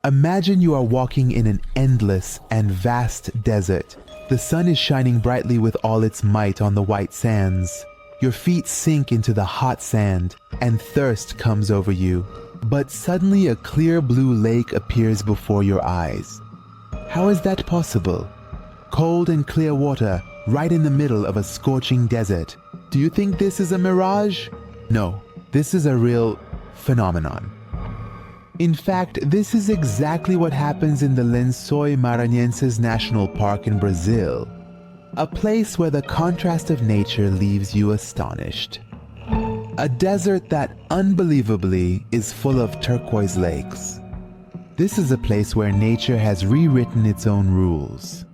Imagine you are walking in an endless and vast desert. The sun is shining brightly with all its might on the white sands. Your feet sink into the hot sand, and thirst comes over you. But suddenly a clear blue lake appears before your eyes. How is that possible? Cold and clear water right in the middle of a scorching desert. Do you think this is a mirage? No, this is a real phenomenon. In fact, this is exactly what happens in the Lençóis Maranhenses National Park in Brazil, a place where the contrast of nature leaves you astonished. A desert that unbelievably is full of turquoise lakes. This is a place where nature has rewritten its own rules.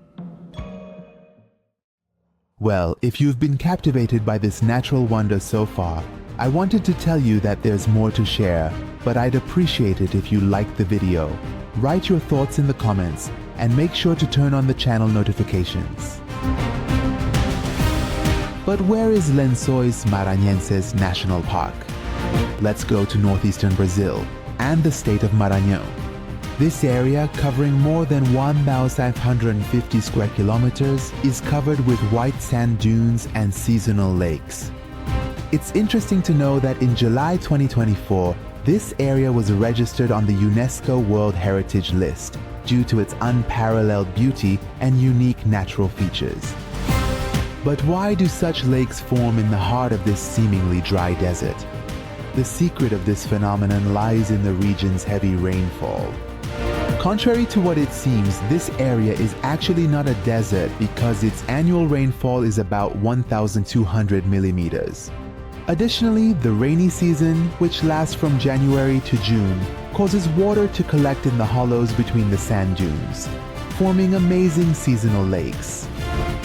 Well, if you've been captivated by this natural wonder so far, I wanted to tell you that there's more to share, but I'd appreciate it if you liked the video. Write your thoughts in the comments and make sure to turn on the channel notifications. But where is Lençóis Maranhenses National Park? Let's go to northeastern Brazil and the state of Maranhão. This area, covering more than 1,550 square kilometers, is covered with white sand dunes and seasonal lakes. It's interesting to know that in July 2024, this area was registered on the UNESCO World Heritage List due to its unparalleled beauty and unique natural features. But why do such lakes form in the heart of this seemingly dry desert? The secret of this phenomenon lies in the region's heavy rainfall. Contrary to what it seems, this area is actually not a desert because its annual rainfall is about 1,200 millimeters. Additionally, the rainy season, which lasts from January to June, causes water to collect in the hollows between the sand dunes, forming amazing seasonal lakes.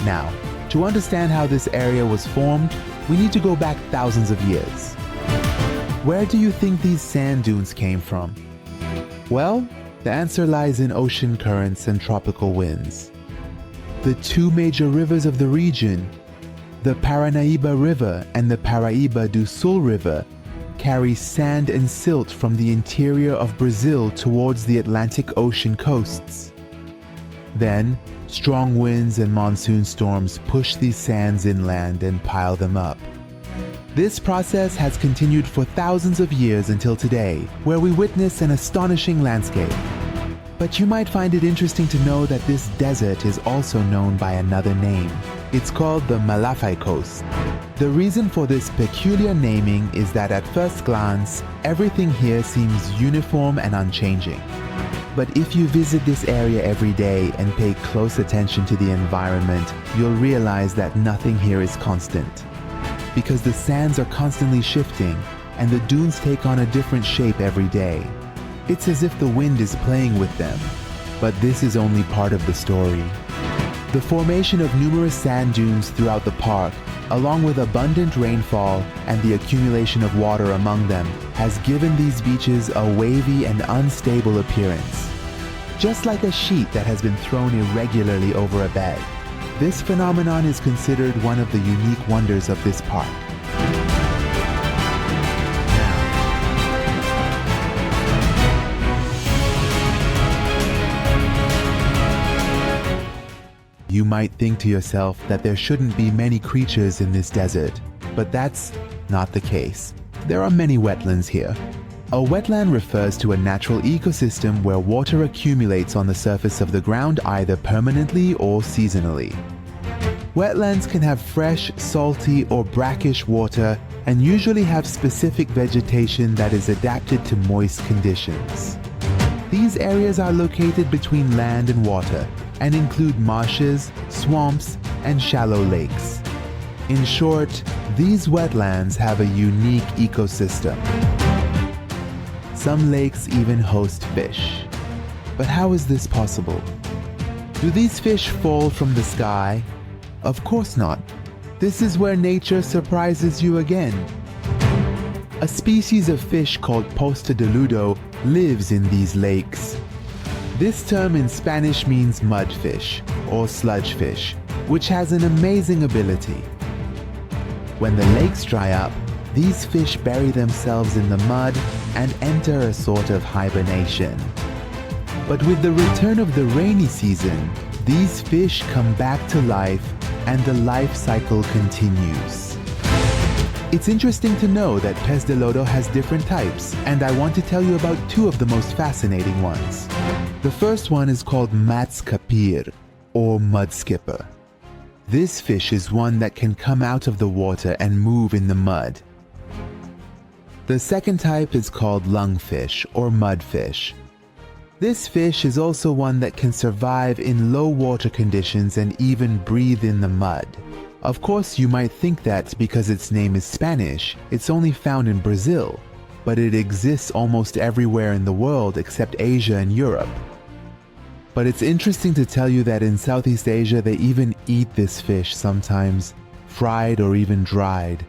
Now, to understand how this area was formed, we need to go back thousands of years. Where do you think these sand dunes came from? Well, the answer lies in ocean currents and tropical winds. The two major rivers of the region, the Paranaíba River and the Paraíba do Sul River, carry sand and silt from the interior of Brazil towards the Atlantic Ocean coasts. Then, strong winds and monsoon storms push these sands inland and pile them up. This process has continued for thousands of years until today, where we witness an astonishing landscape. But you might find it interesting to know that this desert is also known by another name. It's called the Malafai Coast. The reason for this peculiar naming is that at first glance, everything here seems uniform and unchanging. But if you visit this area every day and pay close attention to the environment, you'll realize that nothing here is constant. Because the sands are constantly shifting and the dunes take on a different shape every day. It's as if the wind is playing with them. But this is only part of the story. The formation of numerous sand dunes throughout the park, along with abundant rainfall and the accumulation of water among them, has given these beaches a wavy and unstable appearance. Just like a sheet that has been thrown irregularly over a bed. This phenomenon is considered one of the unique wonders of this park. You might think to yourself that there shouldn't be many creatures in this desert, but that's not the case. There are many wetlands here. A wetland refers to a natural ecosystem where water accumulates on the surface of the ground either permanently or seasonally. Wetlands can have fresh, salty, or brackish water and usually have specific vegetation that is adapted to moist conditions. These areas are located between land and water and include marshes, swamps, and shallow lakes. In short, these wetlands have a unique ecosystem. Some lakes even host fish. But how is this possible? Do these fish fall from the sky? Of course not. This is where nature surprises you again. A species of fish called posta de ludo lives in these lakes. This term in Spanish means mudfish or sludge fish, which has an amazing ability. When the lakes dry up, these fish bury themselves in the mud and enter a sort of hibernation. But with the return of the rainy season, these fish come back to life and the life cycle continues. It's interesting to know that pez de lodo has different types, and I want to tell you about two of the most fascinating ones. The first one is called matskapir, or mud skipper. This fish is one that can come out of the water and move in the mud. The second type is called lungfish, or mudfish. This fish is also one that can survive in low water conditions and even breathe in the mud. Of course, you might think that because its name is Spanish, it's only found in Brazil, but it exists almost everywhere in the world except Asia and Europe. But it's interesting to tell you that in Southeast Asia they even eat this fish sometimes, fried or even dried.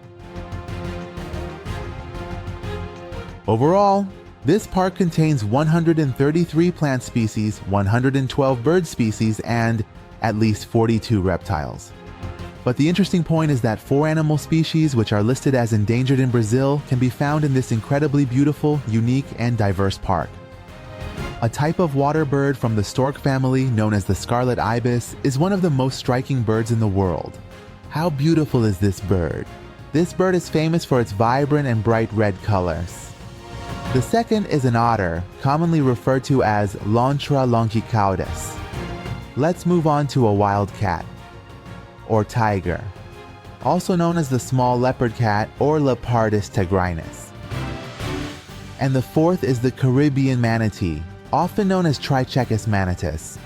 Overall, this park contains 133 plant species, 112 bird species, and at least 42 reptiles. But the interesting point is that 4 animal species which are listed as endangered in Brazil can be found in this incredibly beautiful, unique, and diverse park. A type of water bird from the stork family known as the scarlet ibis is one of the most striking birds in the world. How beautiful is this bird? This bird is famous for its vibrant and bright red colors. The second is an otter, commonly referred to as Lontra longicaudas. Let's move on to a wild cat, or tiger, also known as the small leopard cat or Leopardus tigrinus. And the fourth is the Caribbean manatee, often known as Trichechus manatus.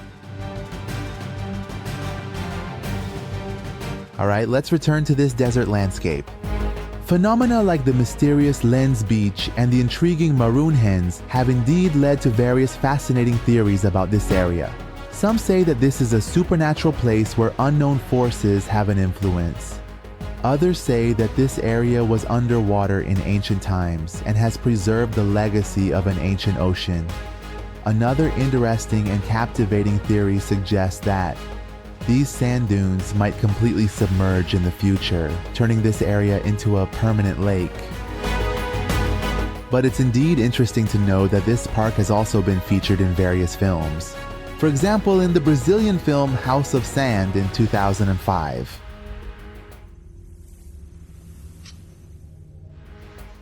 Alright, let's return to this desert landscape. Phenomena like the mysterious Lens Beach and the intriguing maroon hens have indeed led to various fascinating theories about this area. Some say that this is a supernatural place where unknown forces have an influence. Others say that this area was underwater in ancient times and has preserved the legacy of an ancient ocean. Another interesting and captivating theory suggests that these sand dunes might completely submerge in the future, turning this area into a permanent lake. But it's indeed interesting to know that this park has also been featured in various films. For example, in the Brazilian film House of Sand in 2005.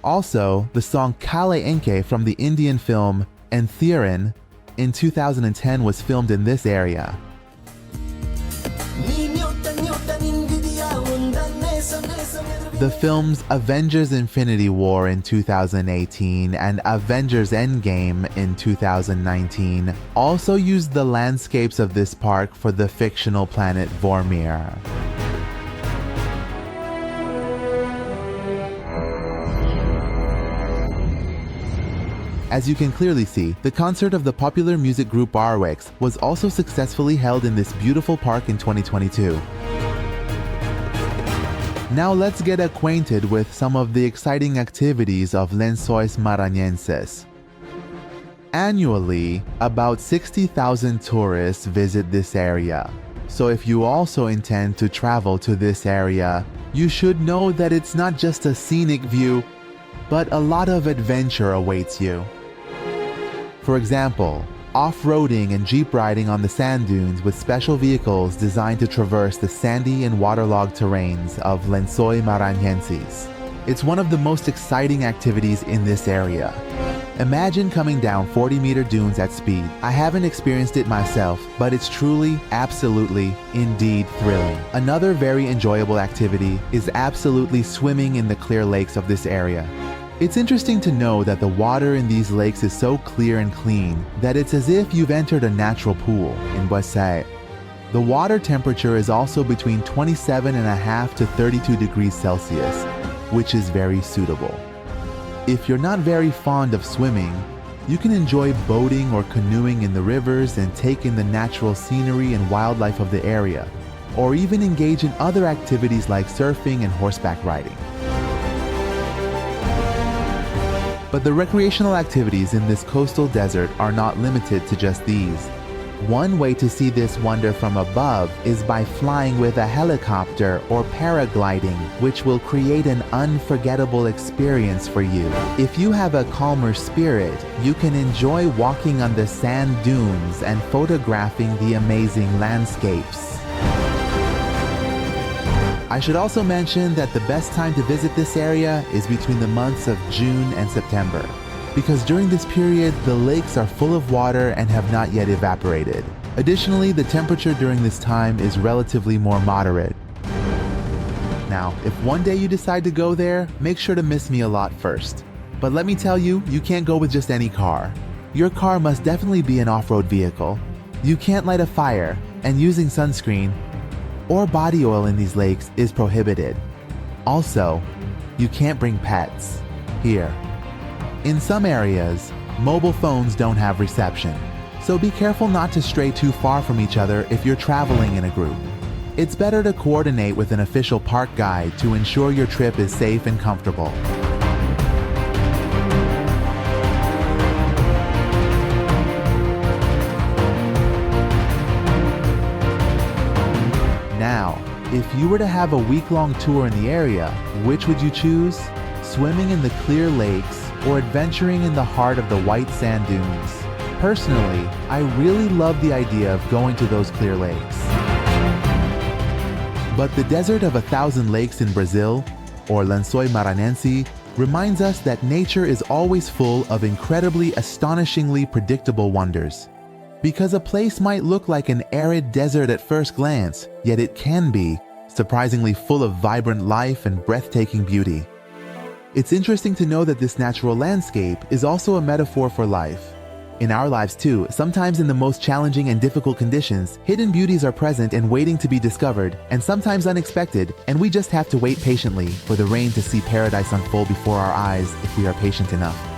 Also, the song Kale Enke from the Indian film Enthiran in 2010 was filmed in this area. The films Avengers Infinity War in 2018 and Avengers Endgame in 2019 also used the landscapes of this park for the fictional planet Vormir. As you can clearly see, the concert of the popular music group Barwex was also successfully held in this beautiful park in 2022. Now let's get acquainted with some of the exciting activities of Lençóis Maranhenses. Annually, about 60,000 tourists visit this area. So if you also intend to travel to this area, you should know that it's not just a scenic view, but a lot of adventure awaits you. For example, off-roading and jeep riding on the sand dunes with special vehicles designed to traverse the sandy and waterlogged terrains of Lençóis Maranhenses. It's one of the most exciting activities in this area. Imagine coming down 40-meter dunes at speed. I haven't experienced it myself, but it's truly, absolutely, indeed thrilling. Another very enjoyable activity is absolutely swimming in the clear lakes of this area. It's interesting to know that the water in these lakes is so clear and clean that it's as if you've entered a natural pool in Boissé. The water temperature is also between 27.5 to 32 degrees Celsius, which is very suitable. If you're not very fond of swimming, you can enjoy boating or canoeing in the rivers and take in the natural scenery and wildlife of the area, or even engage in other activities like surfing and horseback riding. But the recreational activities in this coastal desert are not limited to just these. One way to see this wonder from above is by flying with a helicopter or paragliding, which will create an unforgettable experience for you. If you have a calmer spirit, you can enjoy walking on the sand dunes and photographing the amazing landscapes. I should also mention that the best time to visit this area is between the months of June and September, because during this period, the lakes are full of water and have not yet evaporated. Additionally, the temperature during this time is relatively more moderate. Now, if one day you decide to go there, make sure to miss me a lot first. But let me tell you, you can't go with just any car. Your car must definitely be an off-road vehicle. You can't light a fire, and using sunscreen or body oil in these lakes is prohibited. Also, you can't bring pets here. In some areas, mobile phones don't have reception, so be careful not to stray too far from each other if you're traveling in a group. It's better to coordinate with an official park guide to ensure your trip is safe and comfortable. Now, if you were to have a week-long tour in the area, which would you choose? Swimming in the clear lakes, or adventuring in the heart of the white sand dunes? Personally, I really love the idea of going to those clear lakes. But the desert of 1,000 lakes in Brazil, or Lençóis Maranhenses, reminds us that nature is always full of incredibly astonishingly predictable wonders. Because a place might look like an arid desert at first glance, yet it can be surprisingly full of vibrant life and breathtaking beauty. It's interesting to know that this natural landscape is also a metaphor for life. In our lives too, sometimes in the most challenging and difficult conditions, hidden beauties are present and waiting to be discovered, and sometimes unexpected, and we just have to wait patiently for the rain to see paradise unfold before our eyes if we are patient enough.